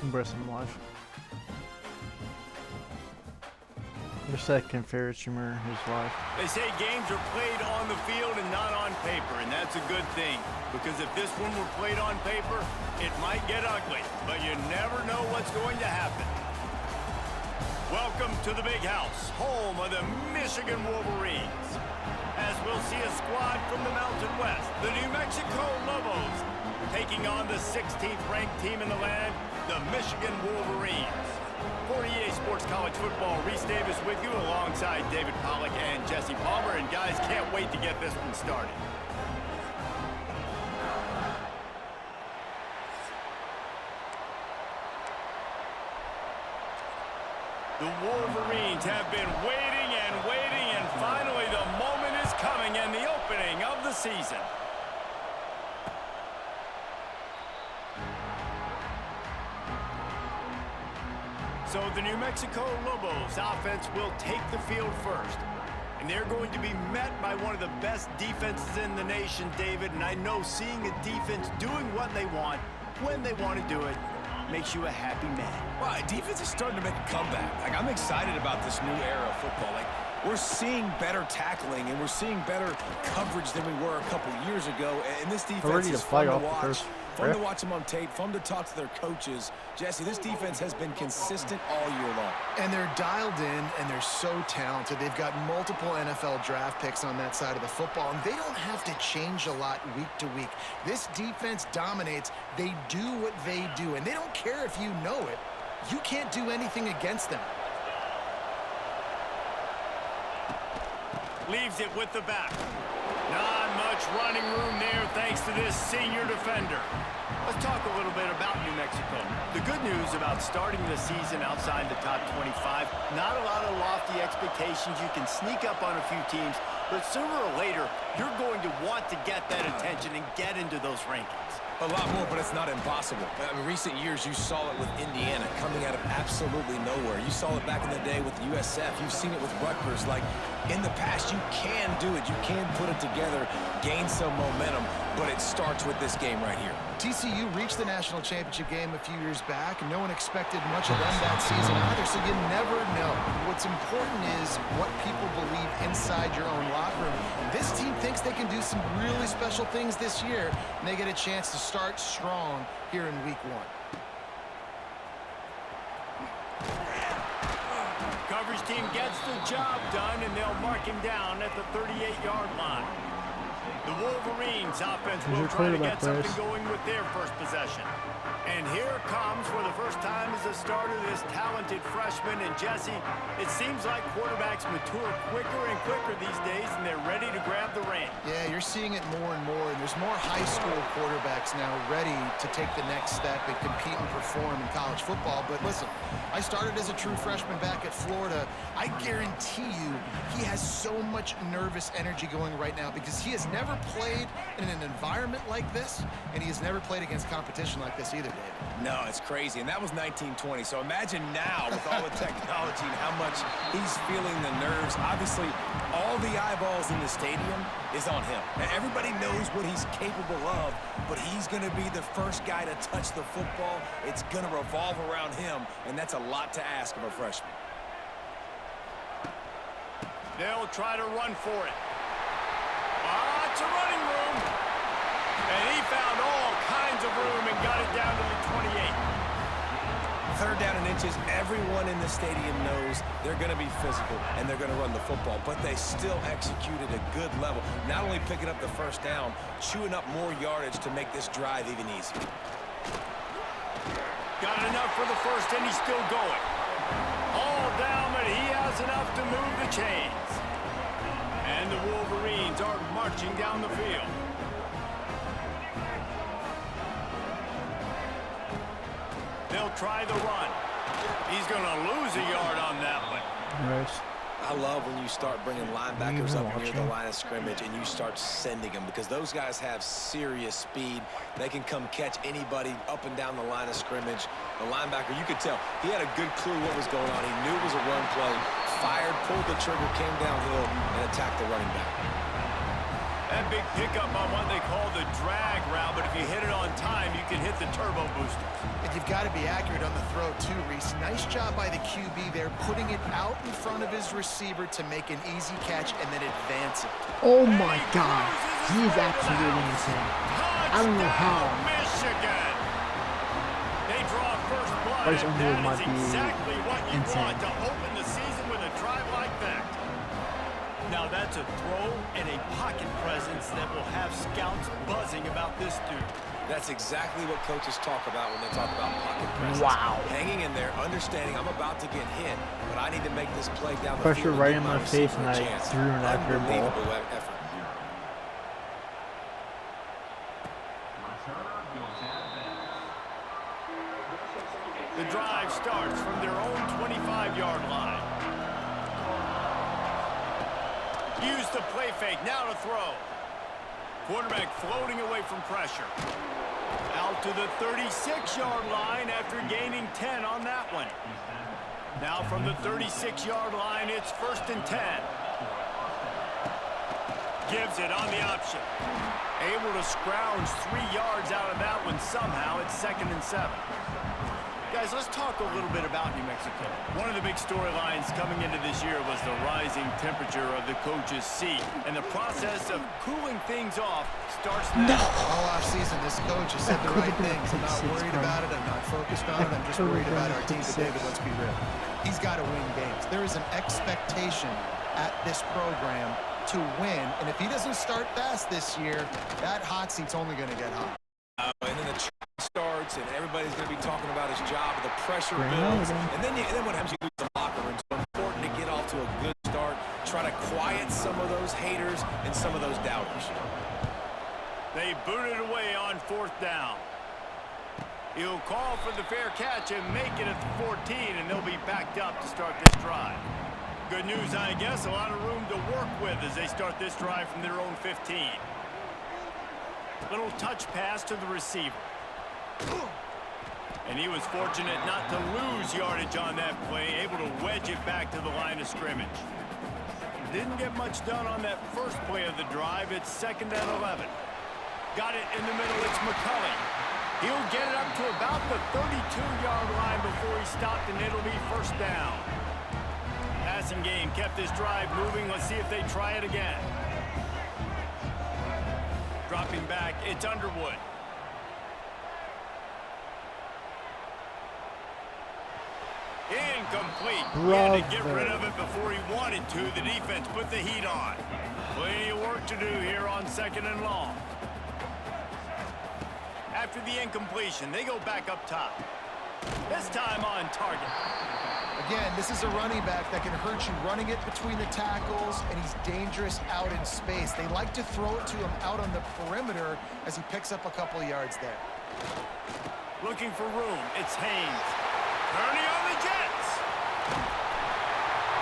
Embrace him live. Your second favorite streamer is live. They say games are played on the field and not on paper, and that's a good thing. Because if this one were played on paper, it might get ugly, but you never know what's going to happen. Welcome to the Big House, home of the Michigan Wolverines. As we'll see a squad from the Mountain West, the New Mexico Lobos, taking on the 16th ranked team in the land, the Michigan Wolverines. For EA Sports College Football, Reese Davis with you alongside David Pollack and Jesse Palmer. And guys, can't wait to get this one started. The Wolverines have been waiting and finally the moment is coming and the opening of the season. So the New Mexico Lobos offense will take the field first. And they're going to be met by one of the best defenses in the nation, David. And I know seeing a defense doing what they want, when they want to do it, makes you a happy man. Well, defense is starting to make a comeback. Like, I'm excited about this new era of football. Like, we're seeing better tackling and we're seeing better coverage than we were a couple years ago. And this defense is fun to watch. Fun to watch them on tape, fun to talk to their coaches. Jesse, this defense has been consistent all year long. And they're dialed in, and they're so talented. They've got multiple NFL draft picks on that side of the football, and they don't have to change a lot week to week. This defense dominates. They do what they do, and they don't care if you know it. You can't do anything against them. Leaves it with the back. Not much running room there thanks to this senior defender. Let's talk a little bit about New Mexico. The good news about starting the season outside the top 25, not a lot of lofty expectations. You can sneak up on a few teams, but sooner or later, you're going to want to get that attention and get into those rankings. A lot more, but it's not impossible. In recent years, you saw it with Indiana coming out of absolutely nowhere. You saw it back in the day with USF. You've seen it with Rutgers. Like, in the past, you can do it. You can put it together, gain some momentum, but it starts with this game right here. TCU reached the national championship game a few years back, and no one expected much of them that season either, so you never know. What's important is what people believe inside your own locker room. This team thinks they can do some really special things this year, and they get a chance to start strong here in week one. Coverage team gets the job done, and they'll mark him down at the 38-yard line. The Wolverines offense will try to get something going with their first possession. And here it comes for the first time as a starter, this talented freshman. And Jesse, it seems like quarterbacks mature quicker and quicker these days, and they're ready to grab the reins. Yeah, you're seeing it more and more, and there's more high school quarterbacks now ready to take the next step and compete and perform in college football. But listen, I started as a true freshman back at Florida. I guarantee you he has so much nervous energy going right now because he has never played in an environment like this, and he has never played against competition like this either, David. No, it's crazy, and that was 1920. So imagine now with all the technology and how much he's feeling the nerves. Obviously, all the eyeballs in the stadium is on him. And everybody knows what he's capable of, but he's going to be the first guy to touch the football. It's going to revolve around him, and that's a lot to ask of a freshman. They'll try to run for it. Lots of running room. And he found all kinds of room and got it down to the 28. Third down and inches, everyone in the stadium knows they're going to be physical and they're going to run the football, but they still executed a good level. Not only picking up the first down, chewing up more yardage to make this drive even easier. Got enough for the first, and he's still going. All down, but he has enough to move the chains. And the Wolverines are marching down the field. They'll try the run. He's going to lose a yard on that one. Nice. I love when you start bringing linebackers up near the line of scrimmage and you start sending them because those guys have serious speed. They can come catch anybody up and down the line of scrimmage. The linebacker, you could tell, he had a good clue what was going on. He knew it was a run play, fired, pulled the trigger, came downhill, and attacked the running back. That big pickup on what they call the drag route, but if you hit it on time, you can hit the turbo booster. And you've got to be accurate on the throw, too, Reese. Nice job by the QB there, putting it out in front of his receiver to make an easy catch and then advance it. Oh my God, he's absolutely insane. I don't know how. Michigan. They draw first blood, Bryce and Underwood that might is be exactly what you insane. want to open the season with a drive like that. Now that's a throw and a pocket presence that will have scouts buzzing about this dude. That's exactly what coaches talk about when they talk about pocket presence. Wow. Hanging in there, understanding I'm about to get hit, but I need to make this play down the Pressure field. right and in give my face, receiver and a I chance. threw an accurate ball. Unbelievable effort. The drive starts from their own 25-yard line. Use the play fake, now to throw. Quarterback floating away from pressure. Out to the 36-yard line after gaining 10 on that one. Now from the 36-yard line, it's 1st and 10. Gives it on the option. Able to scrounge 3 yards out of that one somehow. It's 2nd and 7. Guys, let's talk a little bit about New Mexico. One of the big storylines coming into this year was the rising temperature of the coach's seat. And the process of cooling things off starts now. All offseason, this coach has said the right things. I'm not worried about it. I'm not focused on it. I'm just worried about our team today, but let's be real. He's got to win games. There is an expectation at this program to win. And if he doesn't start fast this year, that hot seat's only going to get hot. And then the starts, and everybody's going to be talking about his job. The pressure builds, and then what happens? You lose the locker room. So important to get off to a good start. Try to quiet some of those haters and some of those doubters. They boot it away on 4th down. He'll call for the fair catch and make it at the 14, and they'll be backed up to start this drive. Good news, I guess. A lot of room to work with as they start this drive from their own 15. Little touch pass to the receiver. And he was fortunate not to lose yardage on that play, able to wedge it back to the line of scrimmage. Didn't get much done on that first play of the drive. It's 2nd and 11. Got it in the middle. It's McCulley. He'll get it up to about the 32-yard line before he stopped, and it'll be 1st down. Passing game kept this drive moving. Let's see if they try it again. Dropping back, it's Underwood. Incomplete. He had to get rid of it before he wanted to. The defense put the heat on. Plenty of work to do here on 2nd and long. After the incompletion, they go back up top. This time on target. Again, this is a running back that can hurt you running it between the tackles, and he's dangerous out in space. They like to throw it to him out on the perimeter as he picks up a couple of yards there. Looking for room. It's Haynes. Turning on the Jets.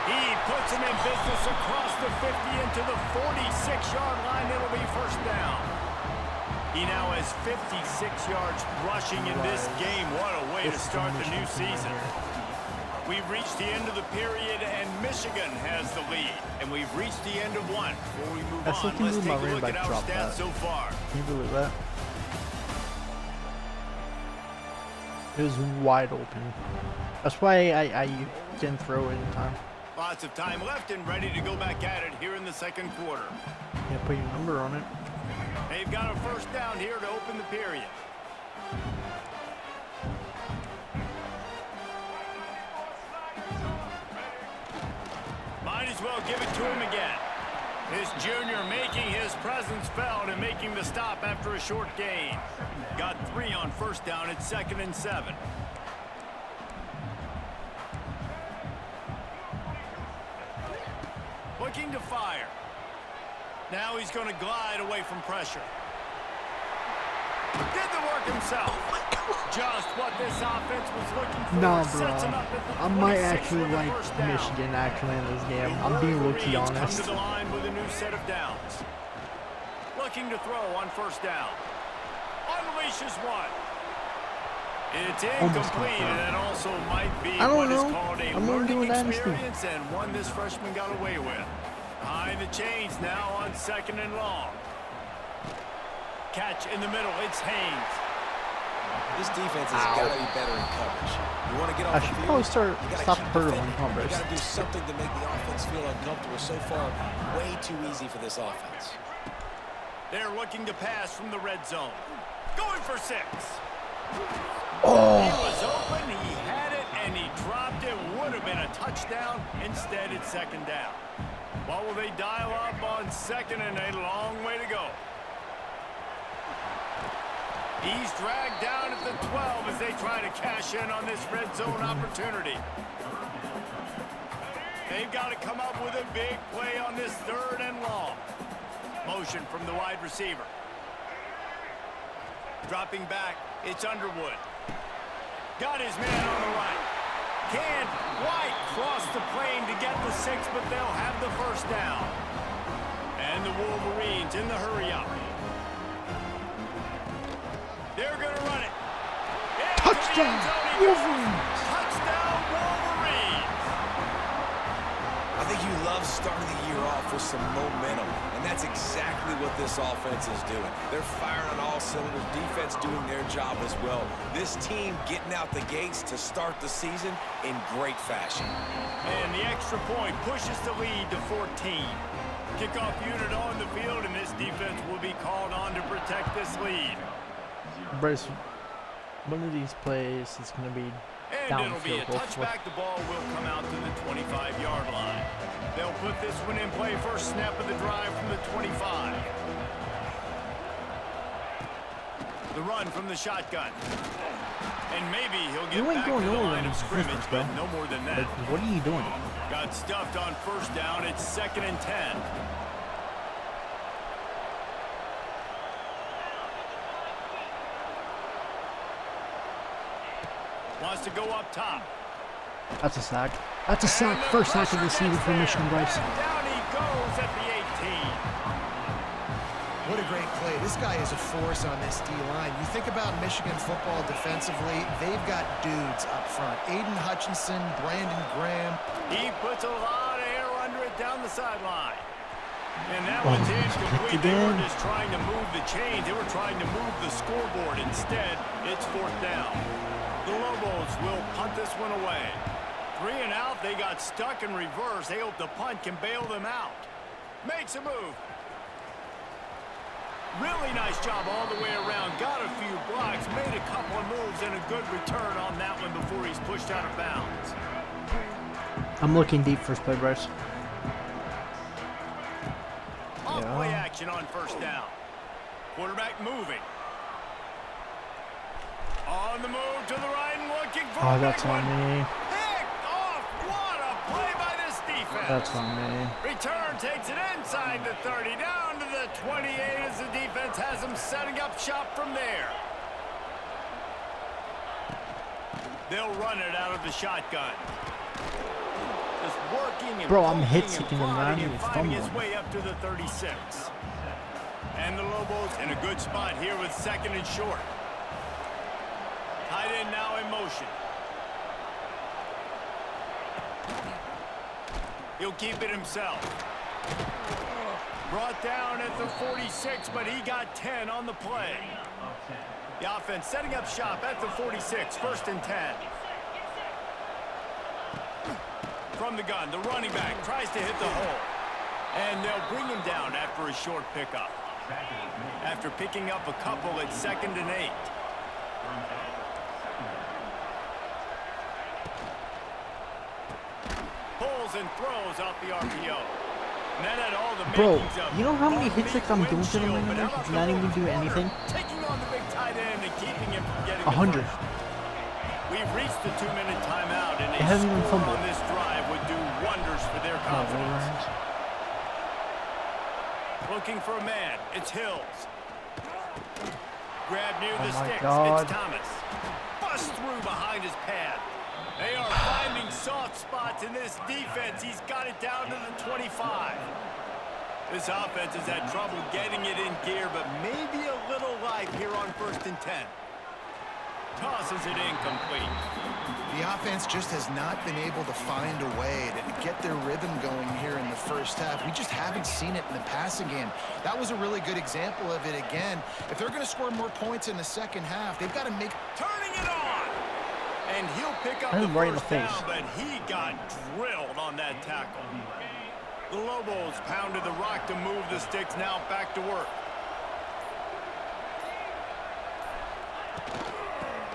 He puts him in business across the 50 into the 46-yard line. It'll be 1st down. He now has 56 yards rushing in this game. What a way to start the new season. We've reached the end of the period, and Michigan has the lead. And we've reached the end of one. Before we move on, let's take a look at our stats so far. Can you believe that? It was wide open. That's why I didn't throw it in time. Lots of time left and ready to go back at it here in the 2nd quarter. Yeah, put your number on it. They've got a 1st down here to open the period. Might as well give it to him again. This junior making his presence felt and making the stop after a short gain. Got 3 on 1st down. It's 2nd and 7. Looking to fire. Now he's going to glide away from pressure. Did the work himself. Just what this offense was looking for. Nah, bro. I might actually like Michigan actually in this game. I'm being low-key honest. Come to the line with a new set of downs. Looking to throw on 1st down. Unleashes one. It's incomplete, and that also might be what is called a learning experience and one this freshman got away with. Behind the chains now on 2nd and long. catch in the middle. It's Haynes. This defense has got to be better in coverage. You want to get off I the should field, probably you gotta stop keep hurdling defending. coverage. You got to do something to make the offense feel uncomfortable. So far, way too easy for this offense. They're looking to pass from the red zone. Going for 6. Oh. He was open, he had it, and he dropped it. Would have been a touchdown. Instead, it's 2nd down. What will they dial up on 2nd and a long way to go? He's dragged down at the 12 as they try to cash in on this red zone opportunity. They've got to come up with a big play on this 3rd and long. Motion from the wide receiver. Dropping back, it's Underwood. Got his man on the right. Can White cross the plane to get the 6, but they'll have the 1st down. And the Wolverines in the hurry-up. They're going to run it. Touchdown, Wolverines! Touchdown, Wolverines! I think you love starting the year off with some momentum, and that's exactly what this offense is doing. They're firing on all cylinders, defense doing their job as well. This team getting out the gates to start the season in great fashion. And the extra point pushes the lead to 14. Kickoff unit on the field, and this defense will be called on to protect this lead. Bryce, one of these plays is going to be And it'll be a downfield. Hopefully. touchback. The ball will come out to the 25-yard line. They'll put this one in play. First snap of the drive from the 25. The run from the shotgun. And maybe he'll get You ain't back to going the nowhere line in of this scrimmage, business, but bro. no more than Like, that. what are you doing? Got stuffed on 1st down. It's 2nd and 10. Wants to go up top. That's a sack. That's a sack. First sack of the season for Michigan, Bryce. Down he goes at the 18. What a great play. This guy is a force on this D-line. You think about Michigan football defensively, they've got dudes up front. Aiden Hutchinson, Brandon Graham. He puts a lot of air under it down the sideline. And that one's incomplete. They were just trying to move the chains. They were trying to move the scoreboard. Instead, it's 4th down. The Lobos will punt this one away. 3 and out. They got stuck in reverse. They hope the punt can bail them out. Makes a move. Really nice job all the way around. Got a few blocks, made a couple of moves, and a good return on that one before he's pushed out of bounds. I'm looking deep first play, Bryce. Off-play action on 1st down. Quarterback moving. On the move to the right and looking for Oh, a that's big on one. me. Picked off. What a play by this defense. That's on me. Return takes it inside the 30, down to the 28 as the defense has them setting up shop from there. They'll run it out of the shotgun. Just working and Bro, I'm poking hit-seeking and him, man. prodding and He's finding his fumbling. way up to the 36. And the Lobos in a good spot here with 2nd and short. Tight end now in motion. He'll keep it himself. Brought down at the 46, but he got 10 on the play. The offense setting up shop at the 46, 1st and 10. From the gun, the running back tries to hit the hole. And they'll bring him down after a short pickup. After picking up a couple, it's 2nd and 8. Pulls and throws off the RPO. And that had all the Bro, makings of you know how many hits off-peak I'm doing to him windshield, right but now? how He's about not the even doing corner anything. Taking on the big tight end and keeping him from getting 100. the first. We've reached the 2-minute timeout, and a It hasn't even score fumbled. on this drive would do wonders for their Oh, confidence. Wolverines. Looking for a man. It's Hills. Grab near the Oh my sticks. God. It's Thomas. Bust through behind his pad. They are finding soft spots in this defense. He's got it down to the 25. This offense has had trouble getting it in gear, but maybe a little life here on 1st and 10. Tosses it incomplete. The offense just has not been able to find a way to get their rhythm going here in the first half. We just haven't seen it in the passing game. That was a really good example of it again. If they're going to score more points in the second half, they've got to make... Turning it on! And he'll pick up the first down, but he got drilled on that tackle. The Lobos pounded the rock to move the sticks, now back to work.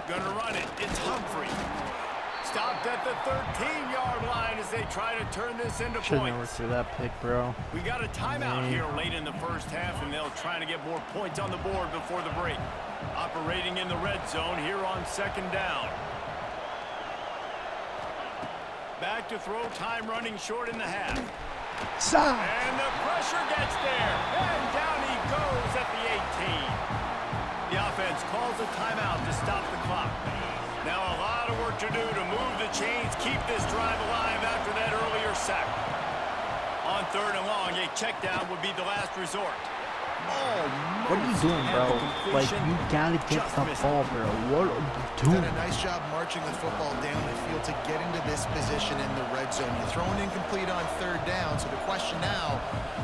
Gonna run it. It's Humphrey. Stopped at the 13-yard line as they try to turn this into Should points. never threw that pick, bro. We got a timeout here late in the first half, and they'll try to get more points on the board before the break. Operating in the red zone here on second down. Back to throw, time running short in the half. Stop. And the pressure gets there. And down he goes at the 18. The offense calls a timeout to stop the clock. Now a lot of work to do to move the chains, keep this drive alive after that earlier sack. On third and long, a check down would be the last resort. What are you doing, bro? Like, you gotta get the ball, bro. What are you doing? Done a nice job marching the football down the field to get into this position in the red zone. You're throwing incomplete on third down, so the question now,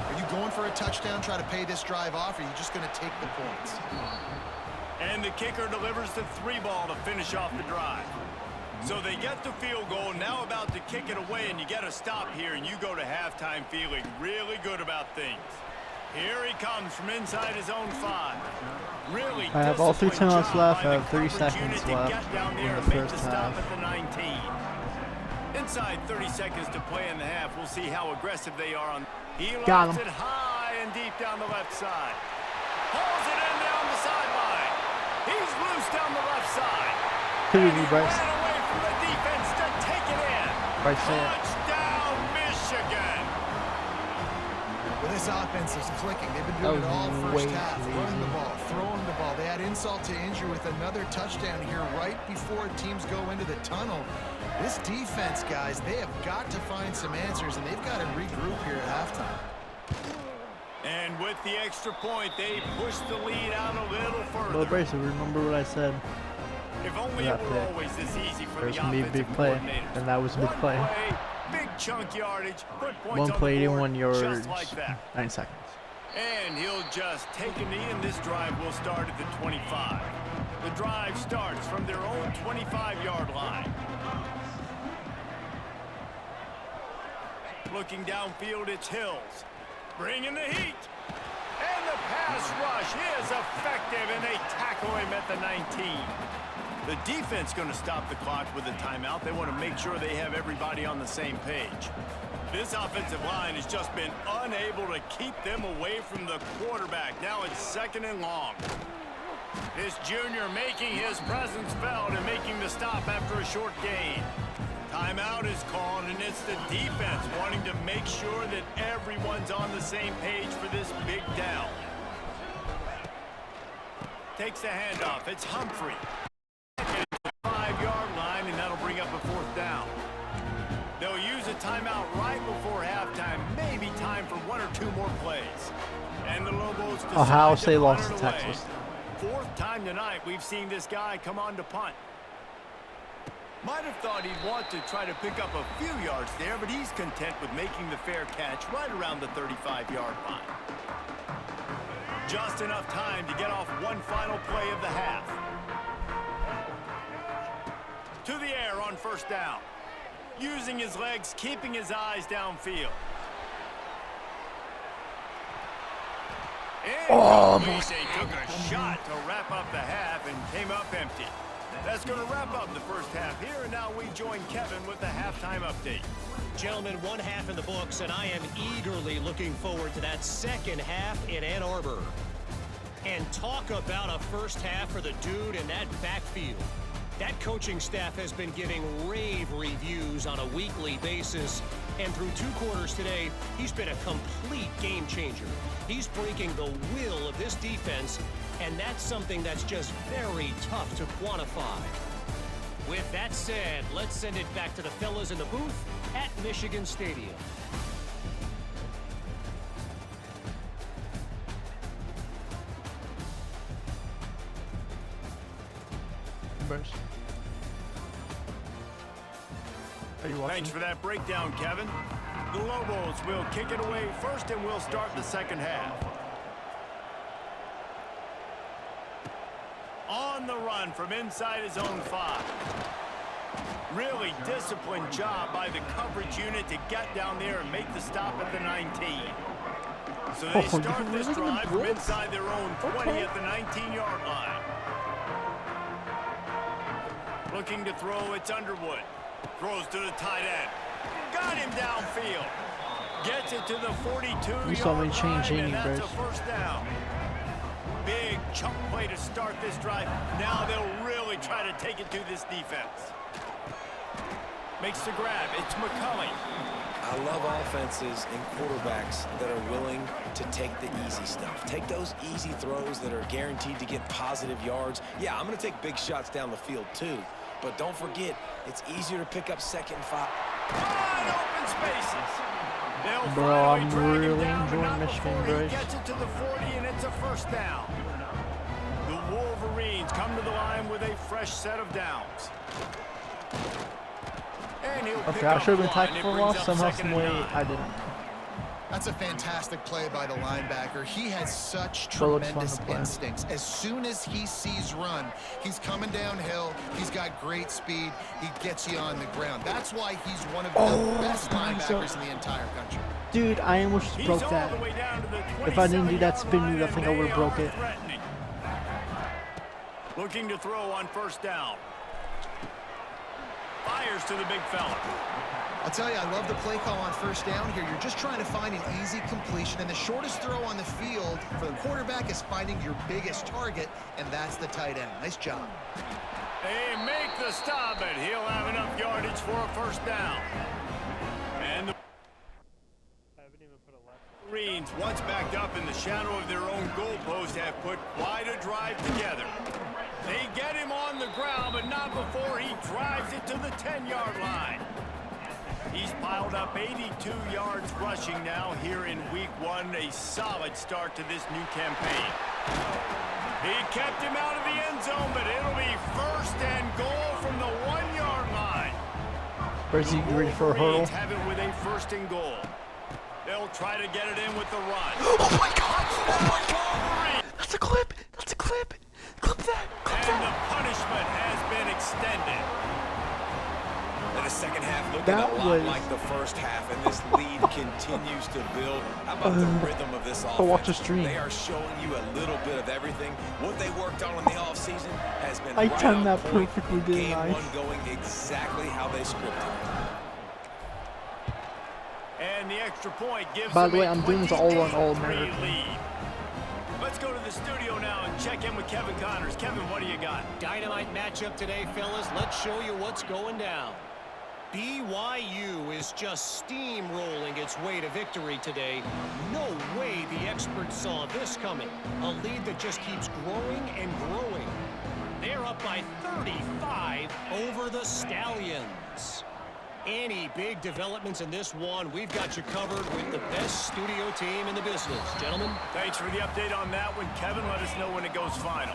are you going for a touchdown, try to pay this drive off, or are you just going to take the points? And the kicker delivers the 3-ball to finish off the drive. So they get the field goal, now about to kick it away, and you get a stop here, and you go to halftime feeling really good about things. Here he comes from inside his own 5. Really I have all 3 timeouts left. I have 30 coverage seconds unit to left get down there in the and make first stop half. at the 19. Inside 30 seconds to play in the half. We'll see how aggressive they are on. He Got lofts him. it high and deep down the left side. Pulls it in down the sideline. He's loose down the left side. Who And did he you, Bryce? ran away from the defense to take it in. Bryce, say it. Touchdown, Michigan. Well, this offense is clicking. They've been That doing it all was first way half. too Running the easy. ball, throwing the ball. They had insult to injury with another touchdown here right before teams go into the tunnel. This defense, guys, they have got to find some answers, and they've got to regroup here at halftime. And with the extra point, they push the lead out a little further. Well, Bryce, remember what I said? If only that it were play. always this easy for There's the gonna be a offensive big play, coordinators. and that was a big One play. big chunk yardage, put points One on play, the board 81 yards, just like that. 9 seconds. And he'll just take a knee, and this drive will start at the 25. The drive starts from their own 25-yard line. Looking downfield, it's Hills. Bringing the heat. And the pass rush is effective, and they tackle him at the 19. The defense going to stop the clock with a timeout. They want to make sure they have everybody on the same page. This offensive line has just been unable to keep them away from the quarterback. Now it's second and long. This junior making his presence felt and making the stop after a short gain. Timeout is called, and it's the defense wanting to make sure that everyone's on the same page for this big down. Takes the handoff. It's Humphrey. 5-yard line, and that'll bring up a fourth down. They'll use a timeout right before halftime. Maybe time for 1 or 2 more plays. And the Lobos decide Ohio to State punt lost it to away. Texas. Fourth time tonight we've seen this guy come on to punt. Might have thought he'd want to try to pick up a few yards there, but he's content with making the fair catch right around the 35-yard line. Just enough time to get off one final play of the half. To the air on first down. Using his legs, keeping his eyes downfield. Almost. They took a shot to wrap up the half and came up empty. That's going to wrap up the first half here, and now we join Kevin with the halftime update. Gentlemen, one half in the books, and I am eagerly looking forward to that second half in Ann Arbor. And talk about a first half for the dude in that backfield. That coaching staff has been giving rave reviews on a weekly basis, and through 2 quarters today, he's been a complete game changer. He's breaking the will of this defense, and that's something that's just very tough to quantify. With that said, let's send it back to the fellas in the booth at Michigan Stadium. Bryce. Are you watching? Thanks for that breakdown, Kevin. The Lobos will kick it away first, and we'll start the second half. On the run from inside his own 5. Really disciplined job by the coverage unit to get down there and make the stop at the 19. So they start this drive from inside their own 20 at the 19-yard line. Looking to throw, it's Underwood. Throws to the tight end. Got him downfield. Gets it to the 42-yard You saw me change line, in, and that's Bryce. a first down. Big chunk play to start this drive. Now they'll really try to take it to this defense. Makes the grab. It's McCulley. I love offenses and quarterbacks that are willing to take the easy stuff. Take those easy throws that are guaranteed to get positive yards. Yeah, I'm going to take big shots down the field too. But don't forget, it's easier to pick up 2nd and 5. Wide open spaces. They'll Bro, finally I'm drag him really down, but enjoying not Michigan, before he Bryce. gets it to the 40, and it's a first down. The Wolverines come to the line with a fresh set of downs. And he'll pick Okay, I up should have been one. tackled It for a brings loss. up Somehow, second some and way, 9. I didn't. That's a fantastic play by the linebacker. He has such Still looks fun tremendous to play. instincts. As soon as he sees run, he's coming downhill. He's got great speed. He gets you on the ground. That's why he's one of the best linebackers in the entire country. Dude, I almost He's broke all that. the way down to the If I didn't do that 27-yard spin line, move, I and think I would've they broke are it. threatening. Looking to throw on first down. Fires to the big fella. I'll tell you, I love the play call on first down here. You're just trying to find an easy completion, and the shortest throw on the field for the quarterback is finding your biggest target, and that's the tight end. Nice job. They make the stop, and he'll have enough yardage for a first down. And the Wolverines, once backed up in the shadow of their own goalpost, have put quite a drive together. They get him on the ground, but not before he drives it to the 10-yard line. He's piled up 82 yards rushing now here in week 1, a solid start to this new campaign. He kept him out of the end zone, but it'll be first and goal from the 1-yard line. Bryce, you ready for a hurdle? Wolverines have it with a first and goal. They'll try to get it in with the run. Oh my God! Oh my God! Wolverines! That's a clip! That's a clip! Clip that! Clip And the that! punishment has been extended. And the second half looking That a lot was- like the first half, and this lead continues to build. How about the rhythm of this offense? watch the stream. They are showing you a little bit of everything. What they worked on in the offseason has been I right timed on that point. perfectly, didn't Game I? 1 going exactly how they scripted. And the extra point gives By them the way, a I'm doing this all on 28-3 All-American. lead. Let's go to the studio now and check in with Kevin Connors. Kevin, what do you got? Dynamite matchup today, fellas. Let's show you what's going down. BYU is just steamrolling its way to victory today. No way the experts saw this coming. A lead that just keeps growing and growing. They're up by 35 over the Stallions. Any big developments in this one, we've got you covered with the best studio team in the business. Gentlemen. Thanks for the update on that one. Kevin, let us know when it goes final.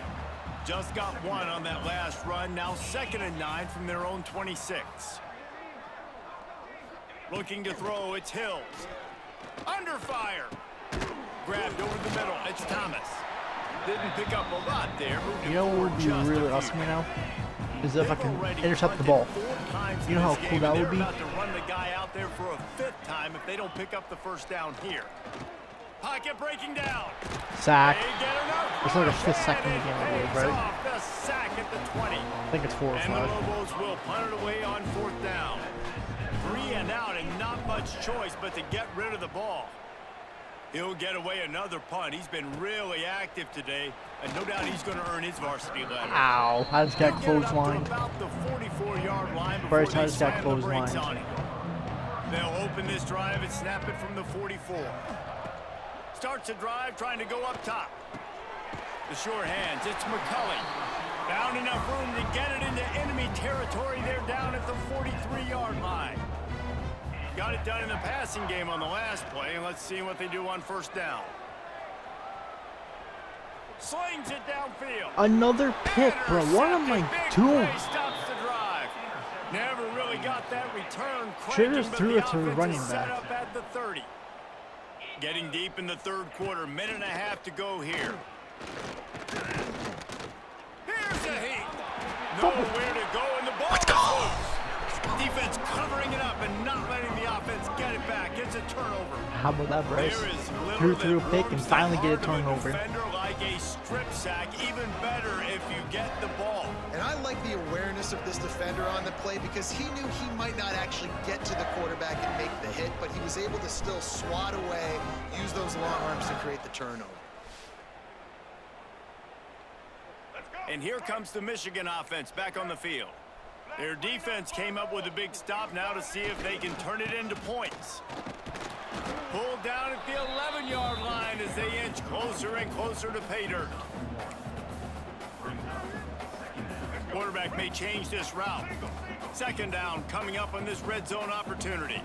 Just got one on that last run. Now 2nd and 9 from their own 26. Looking to throw, it's Hills. Under fire. Grabbed over the middle, it's Thomas. Didn't pick up a lot there. Moved You know what would be just a really few. awesome right now? Is if I They've can already intercept the punted ball. 4 times You know in how this cool game, that and would be? They're about to run the guy out there for a 5th time if they don't pick up the first down here. Pocket breaking down. Sack. They get enough It's like a rush, 5th sack in and the game, I it believe, pays right? off the sack at the 20. I think it's 4 or And the 5. Lobos will punt it away on 4th down. 3 and out and not much choice but to get rid of the ball. He'll get away another punt. He's been really active today, and no doubt he's going to earn his varsity letter. Ow. I just got He'll get it up to clotheslined. about the 44-yard line before Bryce, they I just got slam the brakes clotheslined. on him. They'll open this drive and snap it from the 44. Starts the drive trying to go up top. The sure hands, it's McCulley. Found enough room to get it into enemy territory. They're down at the 43-yard line. Got it done in the passing game on the last play, and let's see what they do on first down. slings it downfield. Another pick, bro. What am I doing? Stops the drive. Never really got that return. Should've just threw it to the offense running is set back. up at the 30. Getting deep in the third quarter, minute and a half to go here. Here's a heat. Nowhere to go, and the ball is loose. Defense covering it up and not letting the offense get it back. It's a turnover. How about that, Bryce? There is Threw little a that pick and burns the finally get a heart of turnover. defender like a strip sack. Even better if you get the ball. And I like the awareness of this defender on the play because he knew he might not actually get to the quarterback and make the hit, but he was able to still swat away, use those long arms to create the turnover. And here comes the Michigan offense back on the field. Their defense came up with a big stop now to see if they can turn it into points. Pulled down at the 11-yard line as they inch closer and closer to pay dirt. Quarterback may change this route. Second down coming up on this red zone opportunity.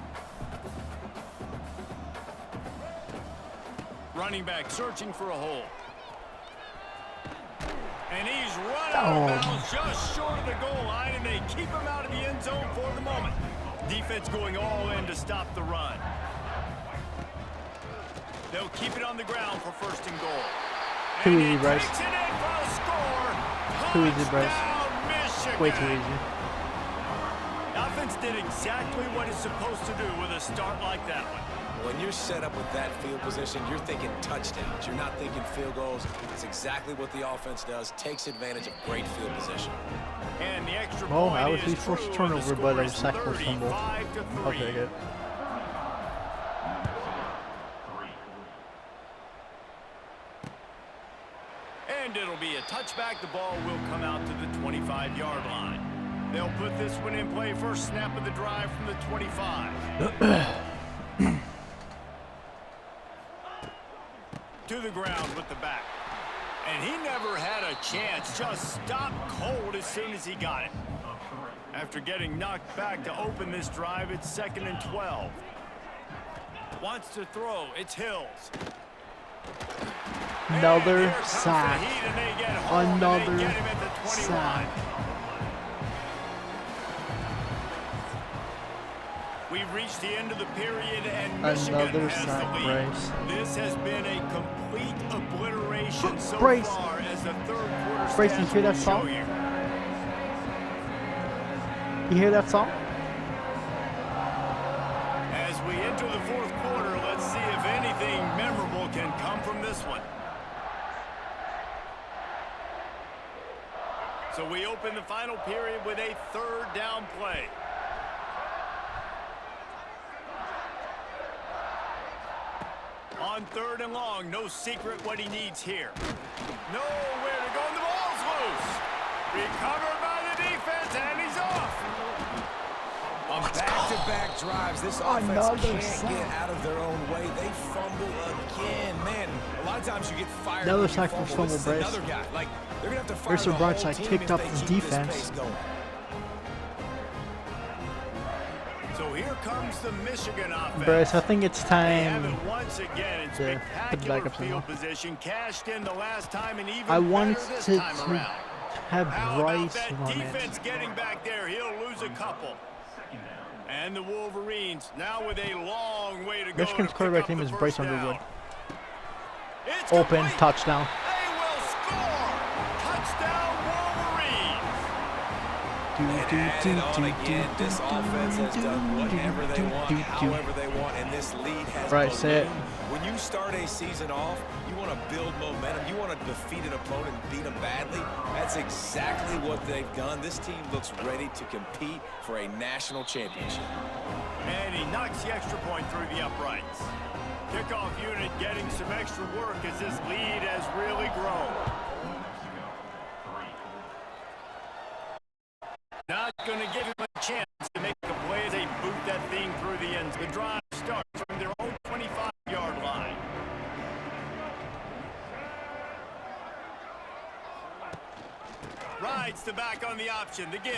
Running back searching for a hole. And he's run out of bounds just short of the goal line, and they keep him out of the end zone for the moment. Defense going all in to stop the run. They'll keep it on the ground for first and goal. Too easy, Bryce. Takes it in for a score. Too easy, Bryce. Touchdown, Michigan. Way too easy. Offense did exactly what it's supposed to do with a start like that one. When you're set up with that field position, you're thinking touchdowns. You're not thinking field goals. It's exactly what the offense does. Takes advantage of great field position. And the extra Well, point that was is his first true, and turnover, the but score a is sack was fumbled. 35-3. I'll take it. And it'll be a touchback. The ball will come out to the 25-yard line. They'll put this one in play. First snap of the drive from the 25. To the ground with the back. And he never had a chance. Just stopped cold as soon as he got it. After getting knocked back to open this drive, it's 2nd and 12. Wants to throw. It's Hills. Another sack. Another sack. We've reached the end of the period, and Michigan Another has sack, the lead. Bryce. This has been a complete obliteration so Bryce. far as the third quarter Bryce, you stats hear that will song? show you. You hear that song? As we enter the fourth quarter, let's see if anything memorable can come from this one. So we open the final period with a third down play. On 3rd and long, no secret what he needs here. Nowhere to go, and the ball's loose. Recovered by the defense, and he's off. On back-to-back drives, this offense Another can't sack. get out of their own way. They fumble again. Man, a lot of times you get fired. Another when you sack for fumble. This fumble, is Bryce. another guy. Like, they're gonna have to fire Mercer the whole Brightside team kicked if up they the keep this defense. pace going. So here comes the Michigan offense. Bryce, I think it's They have time. it once again in Yeah, put the spectacular backups in field now. position. Cashed in the last time and even I wanted better this to time around. have How about Bryce that run defense it. getting back there? He'll lose a couple. And the Wolverines now with a long way to go. Michigan's to pick quarterback up name the is first Bryce down. Underwood. It's Open, complete. touchdown. They will score. Touchdown Wolverines. And add it on again. This offense has done whatever they want, however they want, and this lead has Right, say it. ballooned. When you start a season off, you want to build momentum. You want to defeat an opponent and beat them badly. That's exactly what they've done. This team looks ready to compete for a national championship. And he knocks the extra point through the uprights. Kickoff unit getting some extra work as this lead has really grown. Not going to give him a chance to make a play as they boot that thing through the ends. The drive starts from their own 25-yard line. Rides the back on the option, the give.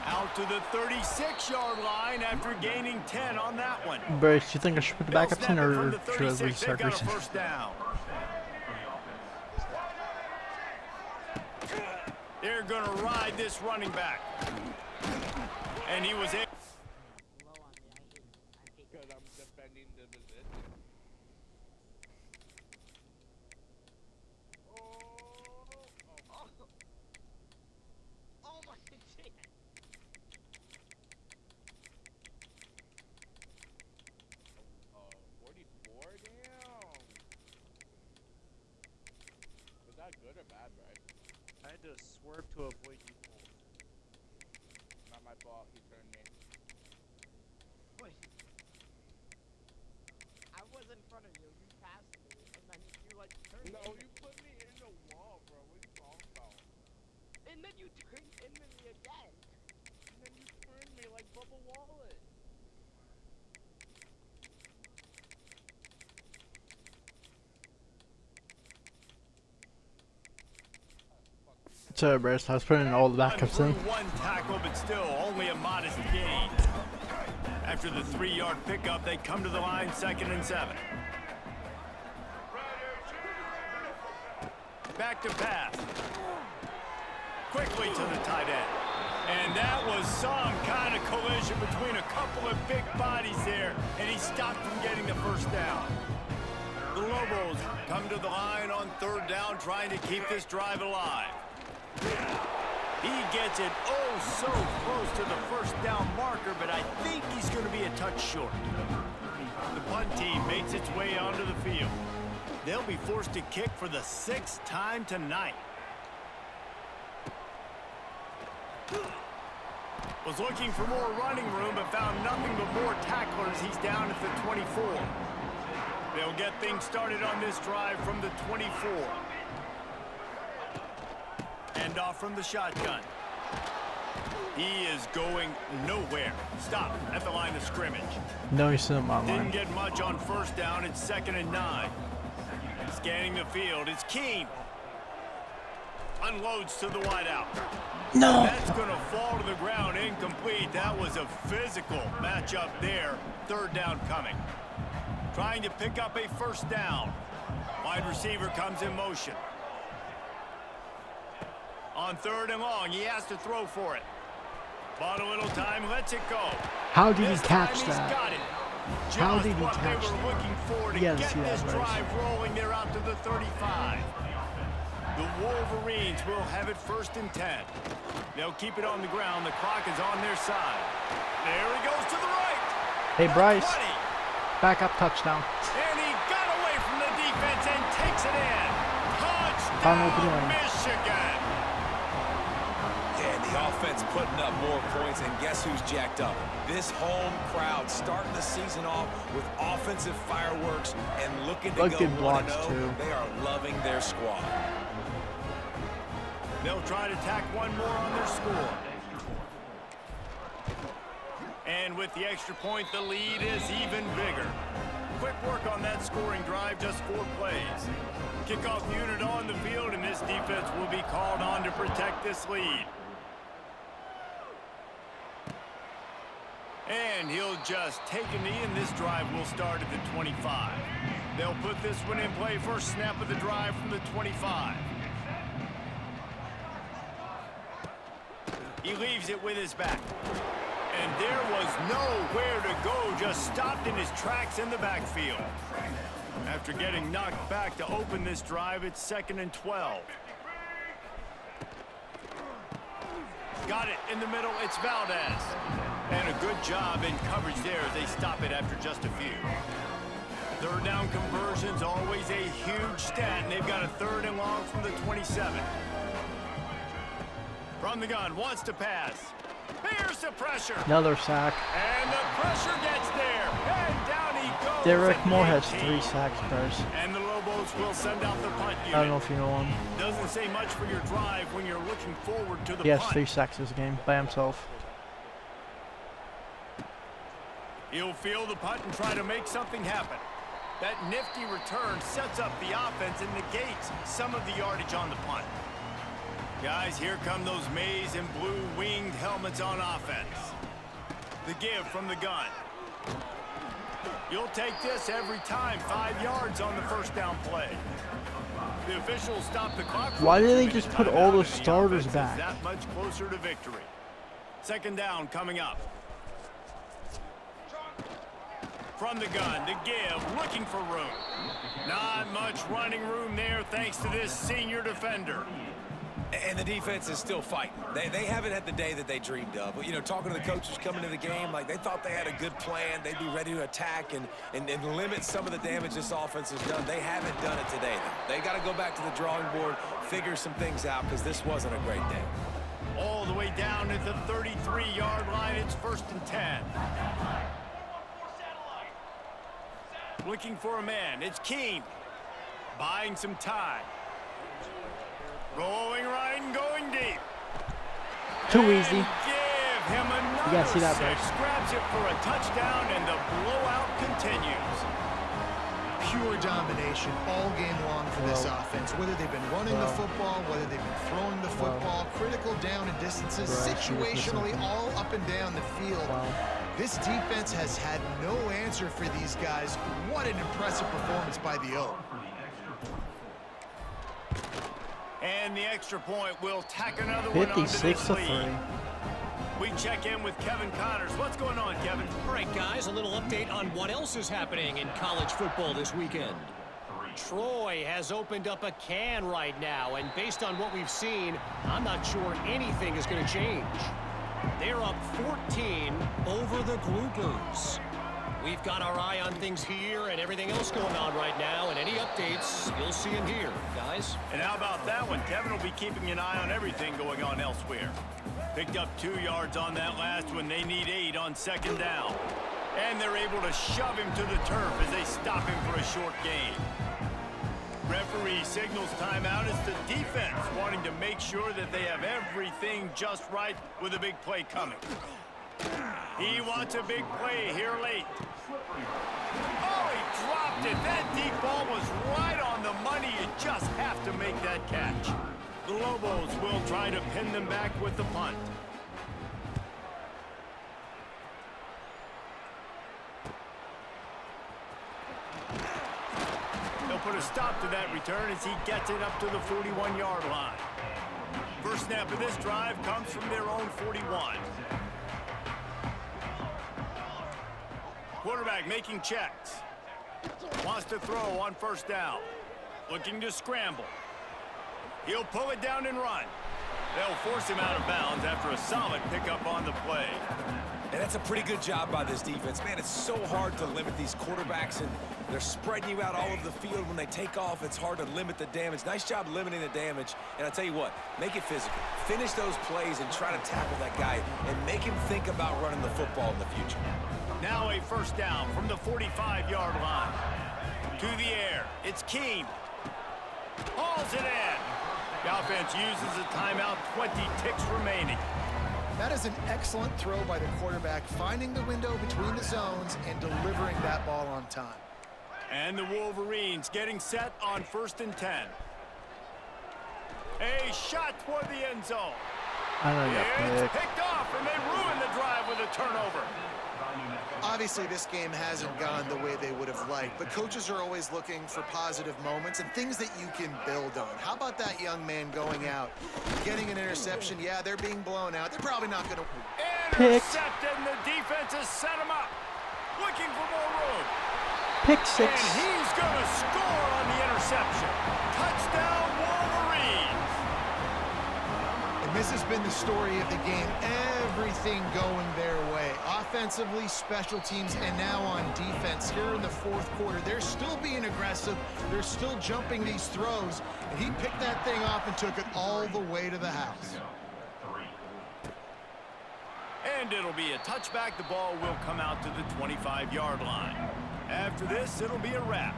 Out to the 36-yard line after gaining 10 on that one. Bryce, you think I should put the They'll backups snap in it from or the should I 36. They've restart got a racing? first down. They're going to ride this running back. And he was able. Because I'm defending the position. Oh my shit. 44? Damn. Was that good or bad, right? I had to swerve to avoid you both. Not my fault. He turned me. Wait. I was in front of you. You passed me, and then you like turned. No, into you put me in the wall, bro. What are you talking about? And then you turned into me again. And then you turned me like Bubba Wallace. So, Bruce, I was putting all the backups in. One tackle, but still only a modest gain. After the 3-yard pickup, they come to the line 2nd and 7. Back to pass. Quickly to the tight end. And that was some kind of collision between a couple of big bodies there, and he stopped from getting the first down. The Lobos come to the line on 3rd down, trying to keep this drive alive. He gets it oh so close to the first down marker, but I think he's going to be a touch short. The punt team makes its way onto the field. They'll be forced to kick for the 6th time tonight. Was looking for more running room, but found nothing but more tacklers. He's down at the 24. They'll get things started on this drive from the 24. And off from the shotgun. He is going nowhere. Stop at the line of scrimmage. No, he's still my Didn't line. get much on 1st down. It's 2nd and 9. Scanning the field. It's Keene. Unloads to the wideout. No! That's going to fall to the ground. Incomplete. That was a physical matchup there. 3rd down coming. Trying to pick up a 1st down. Wide receiver comes in motion. On 3rd and long, he has to throw for it. Bought a little time, lets it go. How did he This catch time he's that? got it. Just How did he what catch they were that? looking for to You gotta get see that, this Bryce. drive rolling. They're out to the 35. The Wolverines will have it 1st and 10. They'll keep it on the ground. The clock is on their side. There he goes to the right. Hey, Bryce. 20. Back up touchdown. And he got away from the defense and takes it in. Final Touchdown, play. Michigan. Yeah, and the offense putting up more points, and guess who's jacked up? This home crowd starting the season off with offensive fireworks and looking to Look go at blocks, 1-0. too. They are loving their squad. They'll try to tack one more on their score. And with the extra point, the lead is even bigger. Quick work on that scoring drive, just 4 plays. Kickoff unit on the field, and this defense will be called on to protect this lead. And he'll just take a knee, and this drive will start at the 25. They'll put this one in play. First snap of the drive from the 25. He leaves it with his back. And there was nowhere to go, just stopped in his tracks in the backfield. After getting knocked back to open this drive, it's 2nd and 12. Got it in the middle, it's Valdez. And a good job in coverage there as they stop it after just a few. 3rd down conversions, always a huge stat, and they've got a 3rd and long from the 27. From the gun, wants to pass. Here's the pressure. Another sack. And the pressure gets there. And down he goes. Derek at Moore the has 18. 3 sacks, Bryce. And the Lobos will send out the punt unit. I don't know if you know him. Doesn't say much for your drive when you're looking forward to the He has punt. 3 sacks this game by himself. He'll field the punt and try to make something happen. That nifty return sets up the offense and negates some of the yardage on the punt. Guys, here come those maize and blue winged helmets on offense. The give from the gun. You'll take this every time. 5 yards on the 1st down play. The officials stopped the clock. For Why the did they 2-minute just put timeout, all the and starters offense is back? that much closer to victory. Second down coming up. From the gun to give, looking for room. Not much running room there thanks to this senior defender. And the defense is still fighting. They haven't had the day that they dreamed of. But, you know, talking to the coaches coming into the game, like they thought they had a good plan. They'd be ready to attack and limit some of the damage this offense has done. They haven't done it today, though. They got to go back to the drawing board, figure some things out, because this wasn't a great day. All the way down at the 33-yard line, it's 1st and 10. Looking for a man, it's Keene. Buying some time. Rolling right and going deep. Too easy. Give him another You gotta see that, six. bro. Grabs it for a touchdown, and the blowout continues. Pure domination all game long for this Whoa. offense. Whether they've been running the football, whether they've been throwing the football, critical down and distances, Bro, situationally all up and down the field. Wow. This defense has had no answer for these guys. What an impressive performance by the O. And the extra point will tack another one onto 56 this to lead. 3. We check in with Kevin Connors. What's going on, Kevin? All right, guys, a little update on what else is happening in college football this weekend. Troy has opened up a can right now, and based on what we've seen, I'm not sure anything is going to change. They're up 14 over the Groupers. We've got our eye on things here and everything else going on right now, and any updates, you'll see them here, guys. And how about that one? Kevin will be keeping an eye on everything going on elsewhere. Picked up 2 yards on that last one. They need 8 on second down. And they're able to shove him to the turf as they stop him for a short gain. Referee signals timeout. It's the defense wanting to make sure that they have everything just right with a big play coming. He wants a big play here late. Oh, he dropped it. That deep ball was right on the money. You just have to make that catch. The Lobos will try to pin them back with the punt. They'll put a stop to that return as he gets it up to the 41-yard line. First snap of this drive comes from their own 41. Quarterback making checks. Wants to throw on first down. Looking to scramble. He'll pull it down and run. They'll force him out of bounds after a solid pickup on the play. And that's a pretty good job by this defense. Man, it's so hard to limit these quarterbacks, and they're spreading you out all over the field. When they take off, it's hard to limit the damage. Nice job limiting the damage. And I'll tell you what, make it physical. Finish those plays and try to tackle that guy and make him think about running the football in the future. Now a first down from the 45-yard line. To the air, it's Keene. Hauls it in. The offense uses a timeout, 20 ticks remaining. That is an excellent throw by the quarterback, finding the window between the zones and delivering that ball on time. And the Wolverines getting set on 1st and 10. A shot toward the end zone. I know you It's got picked. picked off, and they ruin the drive with a turnover. Obviously, this game hasn't gone the way they would have liked, but coaches are always looking for positive moments and things that you can build on. How about that young man going out, getting an interception? Yeah, they're being blown out. They're probably not going to... Intercepted, and the defense has set him up. Looking for more room. Pick 6. And he's going to score on the interception. Touchdown, Wolverines. And this has been the story of the game. Everything going their way. Offensively, special teams, and now on defense. Here in the fourth quarter, they're still being aggressive. They're still jumping these throws. And he picked that thing off and took it all the way to the house. And it'll be a touchback. The ball will come out to the 25-yard line. After this, it'll be a wrap.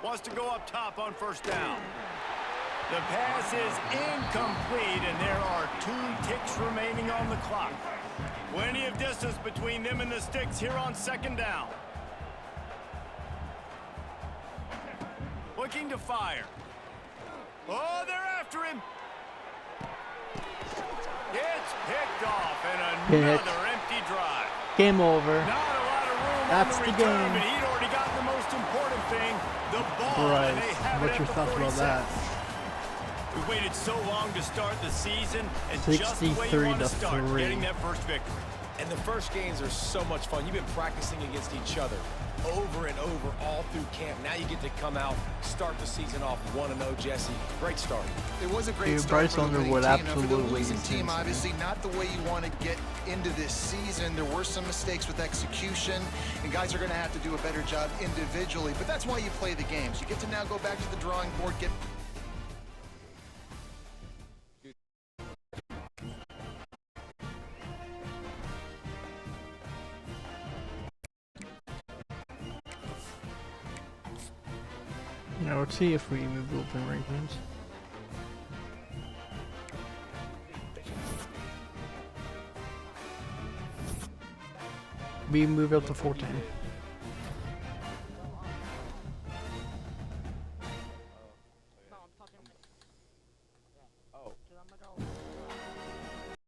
Wants to go up top on first down. The pass is incomplete, and there are 2 ticks remaining on the clock. Plenty of distance between them and the sticks here on second down. Looking to fire. Oh, they're after him. It's picked off, and Hit. another empty drive. Game over. Not a lot of room That's on the the return, game. but he'd already gotten the most important thing, the ball. Right. And they have What's it your at the thoughts about 47. that? We waited so long to start the season, and just the way 63 you want to to start, 3. getting that first victory. And the first games are so much fun. You've been practicing against each other over and over all through camp. Now you get to come out, start the season off 1-0, Jesse. Great start. It was a great Dude, start Bryce for the winning Underwood team. Now, for the absolutely losing is team, insane. obviously not the way you want to get into this season. There were some mistakes with execution, and guys are going to have to do a better job individually. But that's why you play the games. You get to now go back to the drawing board, get Now let's see if we move open rankings. We move up to 410.